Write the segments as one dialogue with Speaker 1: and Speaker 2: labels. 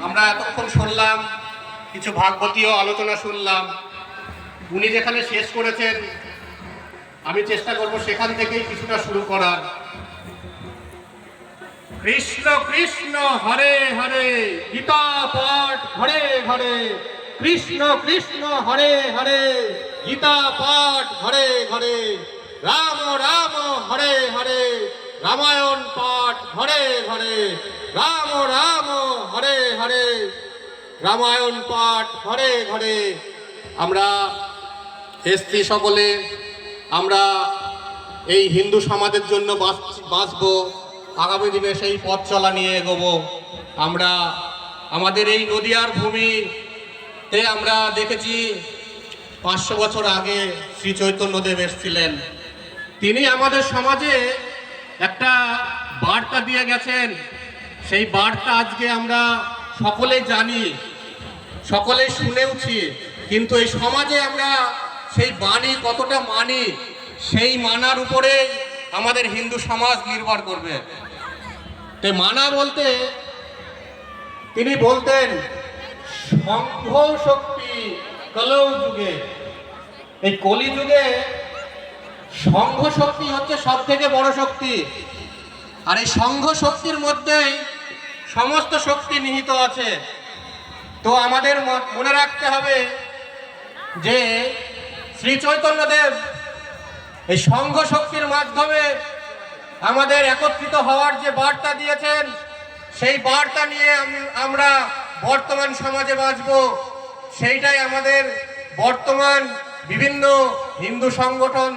Speaker 1: আমরা এতক্ষণ শুনলাম, কিছু ভাগবতীয় আলোচনা শুনলাম। উনি যেখানে শেষ করেছেন আমি চেষ্টা করব সেখান থেকেই কিছুটা শুরু করার। কৃষ্ণ কৃষ্ণ হরে হরে, গীতা পাঠ ঘরে ঘরে। কৃষ্ণ কৃষ্ণ হরে হরে, গীতা পাঠ ঘরে ঘরে। রাম রাম হরে হরে, রামায়ণ পাঠ ঘরে ঘরে। রাম রাম হরে হরে, রামায়ণ পাঠ ঘরে ঘরে। আমরা এসছি সকলে, আমরা এই হিন্দু সমাজের জন্য বাঁচবো, আগামী দিনে সেই পথ চলা নিয়ে এগোবো। আমরা আমাদের এই নদিয়ার ভূমিতে আমরা দেখেছি 500 বছর আগে শ্রী চৈতন্যদেব এসেছিলেন। তিনি আমাদের সমাজে একটা বার্তা দিয়ে গেছেন। সেই বার্তা আজকে আমরা সকলেই জানি, সকলেই শুনেওছি, কিন্তু এই সমাজে আমরা সেই বাণী কতটা মানি, সেই মানার উপরে আমাদের হিন্দু সমাজ নির্ভর করবে। তো মানা বলতে তিনি বলতেন সংঘ শক্তি কলৌ যুগে। এই কলি যুগে সংঘ শক্তি হচ্ছে সব থেকে বড় শক্তি, আর এই সংঘ শক্তির মধ্যেই সমস্ত শক্তি নিহিত আছে। তো আমাদের মনে রাখতে হবে যে শ্রী চৈতন্যদেব এই সংঘ শক্তির মাধ্যমে আমাদের একত্রিত হওয়ার যে বার্তা দিয়েছেন, সেই বার্তা নিয়ে আমরা বর্তমান সমাজে বাঁচব। সেইটাই আমাদের বর্তমান বিভিন্ন হিন্দু সংগঠন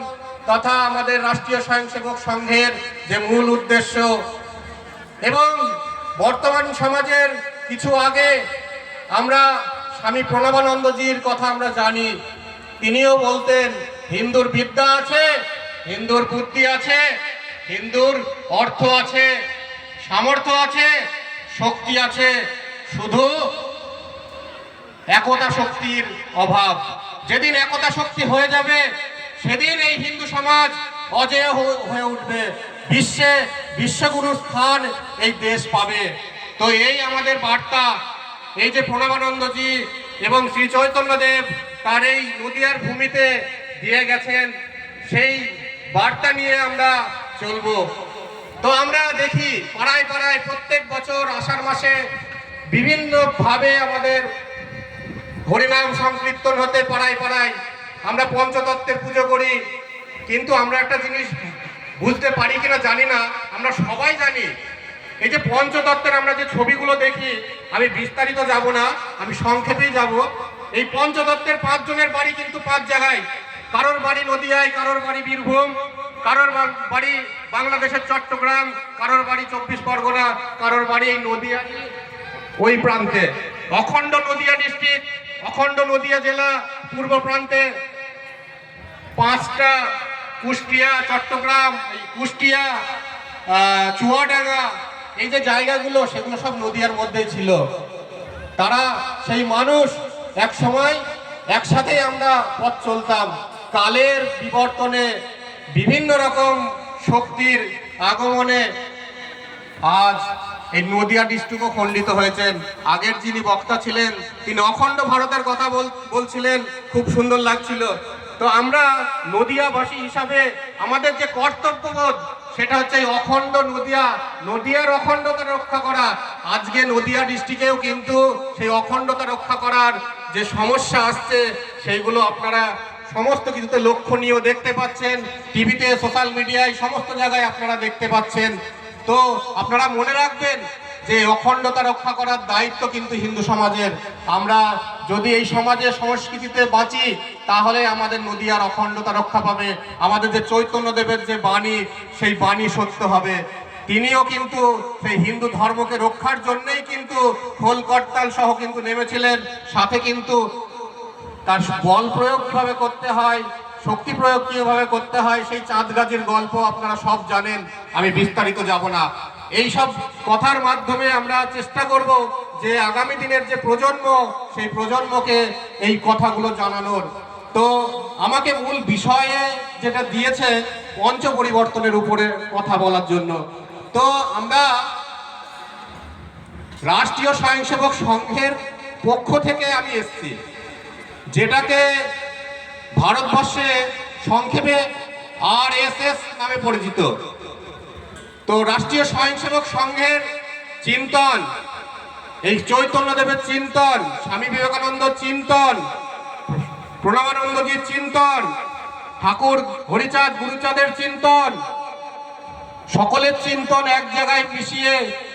Speaker 1: তথা আমাদের রাষ্ট্রীয় স্বয়ংসেবক সংঘের যে মূল উদ্দেশ্য। এবং বর্তমান সমাজের কিছু আগে আমরা স্বামী প্রণবানন্দজির কথা আমরা জানি। তিনিও বলতেন হিন্দুর বিদ্যা আছে, হিন্দুর বুদ্ধি আছে, হিন্দুর অর্থ আছে, সামর্থ্য আছে, শক্তি আছে, শুধু একতা শক্তির অভাব। যেদিন একতা শক্তি হয়ে যাবে সেদিন এই হিন্দু সমাজ অজেয় হয়ে উঠবে, বিশ্বগুরু স্থান এই দেশ পাবে। তো এই আমাদের বার্তা, এই যে প্রণবানন্দজি এবং শ্রী চৈতন্যদেব তার এই নদিয়ার ভূমিতে দিয়ে গেছেন, সেই বার্তা নিয়ে আমরা চলবো। তো আমরা দেখি পাড়ায় পাড়ায় প্রত্যেক বছর আষাঢ় মাসে বিভিন্নভাবে আমাদের হরিনাম সংকীর্তন হতে পাড়ায় পাড়ায় আমরা পঞ্চতত্ত্বের পুজো করি। কিন্তু আমরা একটা জিনিস বুঝতে পারি কিনা জানি না, আমরা সবাই জানি এই যে পঞ্চতত্ত্বের আমরা যে ছবিগুলো দেখি, আমি বিস্তারিত যাব না, আমি সংক্ষেপেই যাব। এই পঞ্চতত্ত্বের 5 জনের বাড়ি কিন্তু 5 জায়গায়। কারোর বাড়ি নদিয়ায়, কারোর বাড়ি বীরভূম, কারোর বাড়ি বাংলাদেশের চট্টগ্রাম, কারোর বাড়ি 24 পরগনা, কারোর বাড়ি এই নদিয়া ওই প্রান্তে। অখণ্ড নদিয়া ডিস্ট্রিক্ট, অখণ্ড নদিয়া জেলা পূর্ব প্রান্তে 5টা, কুষ্টিয়া, চট্টগ্রাম, কুষ্টিয়া, চুয়াডাঙ্গা, এই যে জায়গাগুলো সেগুলো সব নদিয়ার মধ্যেই ছিল। তারা সেই মানুষ এক সময় একসাথেই আমরা পথ চলতাম। কালের বিবর্তনে বিভিন্ন রকম শক্তির আগমনে আজ এই নদিয়া ডিস্ট্রিক্টও খণ্ডিত হয়েছেন। আগের যিনি বক্তা ছিলেন তিনি অখণ্ড ভারতের কথা বলছিলেন, খুব সুন্দর লাগছিল। তো আমরা নদিয়াবাসী হিসাবে আমাদের যে কর্তব্যবোধ সেটা হচ্ছে এই অখণ্ড নদিয়ার অখণ্ডতা রক্ষা করা। আজকে নদিয়া ডিস্ট্রিক্টেও কিন্তু সেই অখণ্ডতা রক্ষা করার যে সমস্যা আসছে সেইগুলো আপনারা সমস্ত কিছুতে লক্ষণীয় দেখতে পাচ্ছেন, টিভিতে, সোশ্যাল মিডিয়ায়, সমস্ত জায়গায় আপনারা দেখতে পাচ্ছেন। তো আপনারা মনে রাখবেন যে অখণ্ডতা রক্ষা করার দায়িত্ব কিন্তু হিন্দু সমাজের। আমরা যদি এই সমাজের সংস্কৃতিতে বাঁচি তাহলে আমাদের নদিয়ার অখণ্ডতা রক্ষা পাবে। আমাদের যে চৈতন্যদেবের যে বাণী, সেই বাণী সত্য হবে। তিনিও কিন্তু সেই হিন্দু ধর্মকে রক্ষার জন্যই কিন্তু খোল করতাল সহ কিন্তু নেমেছিলেন। সাথে কিন্তু তার বল প্রয়োগ কিভাবে করতে হয়, শক্তি প্রয়োগ কিভাবে করতে হয়, সেই চাঁদগাজির গল্প আপনারা সব জানেন, আমি বিস্তারিত যাব না। এই সব কথার মাধ্যমে আমরা চেষ্টা করব যে আগামী দিনের যে প্রজন্ম, সেই প্রজন্মকে এই কথাগুলো জানানোর। তো আমাকে মূল বিষয়ে যেটা দিয়েছে পঞ্চ পরিবর্তনের উপরে কথা বলার জন্য। তো আমরা রাষ্ট্রীয় স্বয়ংসেবক সংঘের পক্ষ থেকে আমি এসেছি, যেটাকে ভারতবর্ষে সংক্ষেপে RSS নামে পরিচিত। তো রাষ্ট্রীয় স্বয়ংসেবক সংঘের চিন্তন, এই চৈতন্যদেবের চিন্তন, স্বামী বিবেকানন্দ চিন্তন, প্রণবানন্দজির চিন্তন, ঠাকুর হরিচাঁদ গুরুচাঁদের চিন্তন, সকলের চিন্তন এক জায়গায় মিশিয়ে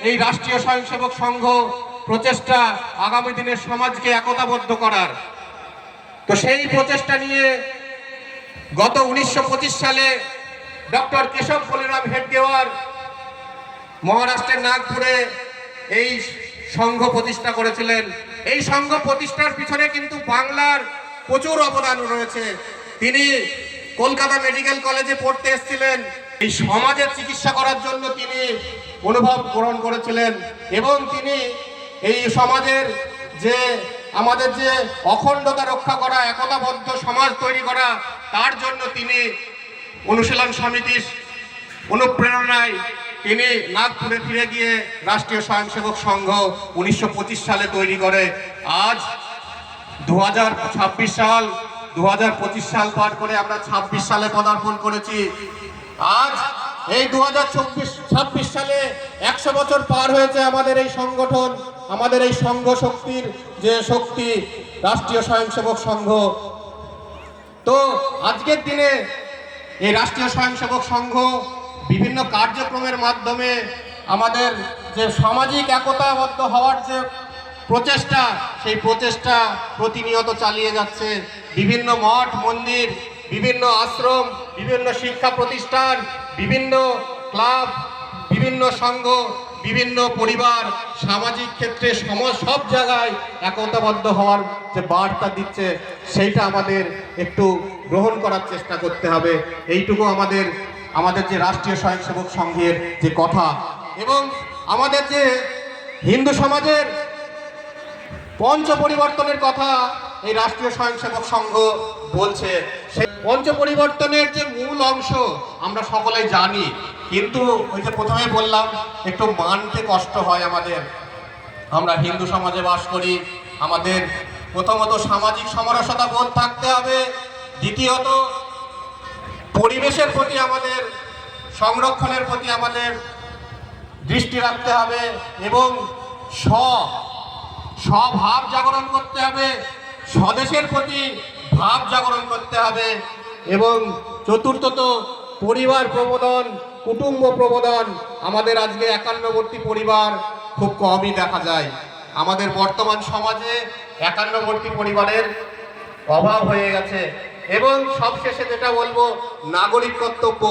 Speaker 1: এই রাষ্ট্রীয় স্বয়ংসেবক সংঘ প্রচেষ্টা আগামী দিনের সমাজকে একতাবদ্ধ করার। তো সেই প্রচেষ্টা নিয়ে গত 1925 সালে ডক্টর কেশব বলিরাম হেডগেওয়ার মহারাষ্ট্রের নাগপুরে এই সংঘ প্রতিষ্ঠা করেছিলেন। এই সংঘ প্রতিষ্ঠার পিছনে কিন্তু বাংলার প্রচুর অবদান রয়েছে। তিনি কলকাতা মেডিকেল কলেজে পড়তে এসেছিলেন, এই সমাজের চিকিৎসা করার জন্য তিনি অনুভব গ্রহণ করেছিলেন এবং তিনি এই সমাজের যে আমাদের যে অখণ্ডতা রক্ষা করা, একতাবদ্ধ সমাজ তৈরি করা, তার জন্য তিনি অনুশীলন সমিতির অনুপ্রেরণায় তিনি নাগপুরে ফিরে গিয়ে রাষ্ট্রীয় স্বয়ংসেবক সংঘ 1925 সালে তৈরি করে। আজ 2026 সাল, 2025 সাল পার করে আমরা 26 সালে পদার্পণ করেছি। আজ এই 2026 সালে 100 বছর পার হয়েছে আমাদের এই সংগঠন, আমাদের এই সংঘ শক্তির যে শক্তি রাষ্ট্রীয় স্বয়ংসেবক সংঘ। তো আজকের দিনে এই রাষ্ট্রীয় স্বয়ংসেবক সংঘ বিভিন্ন কার্যক্রমের মাধ্যমে আমাদের যে সামাজিক একতাবদ্ধ হওয়ার যে প্রচেষ্টা, সেই প্রচেষ্টা প্রতিনিয়ত চালিয়ে যাচ্ছে। বিভিন্ন মঠ মন্দির, বিভিন্ন আশ্রম, বিভিন্ন শিক্ষা প্রতিষ্ঠান, বিভিন্ন ক্লাব, বিভিন্ন সংঘ, বিভিন্ন পরিবার সামাজিক ক্ষেত্রে সব জায়গায় একতাবদ্ধ হওয়ার যে বার্তা দিচ্ছে, সেইটা আমাদের একটু গ্রহণ করার চেষ্টা করতে হবে। এইটুকু আমাদের যে রাষ্ট্রীয় স্বয়ংসেবক সংঘের যে কথা, এবং আমাদের যে হিন্দু সমাজের পঞ্চ পরিবর্তনের কথা এই রাষ্ট্রীয় স্বয়ংসেবক সংঘ বলছে। সেই পঞ্চ পরিবর্তনের যে মূল অংশ আমরা সকলেই জানি, কিন্তু ওই যে প্রথমে বললাম একটু মানতে কষ্ট হয় আমাদের। আমরা হিন্দু সমাজে বাস করি, আমাদের প্রথমত সামাজিক সমরসতা বোধ থাকতে হবে, দ্বিতীয়ত পরিবেশের প্রতি আমাদের সংরক্ষণের প্রতি আমাদের দৃষ্টি রাখতে হবে এবং স্বভাব জাগরণ করতে হবে, স্বদেশের প্রতি ভাব জাগরণ করতে হবে এবং চতুর্থত পরিবার প্রবোধন, কুটুম্ব প্রবোধন। আমাদের আজকে একান্নবর্তী পরিবার খুব কমই দেখা যায়। আমাদের বর্তমান সমাজে একান্নবর্তী পরিবারের অভাব হয়ে গেছে। এবং সবশেষে যেটা বলবো, নাগরিক কর্তব্য।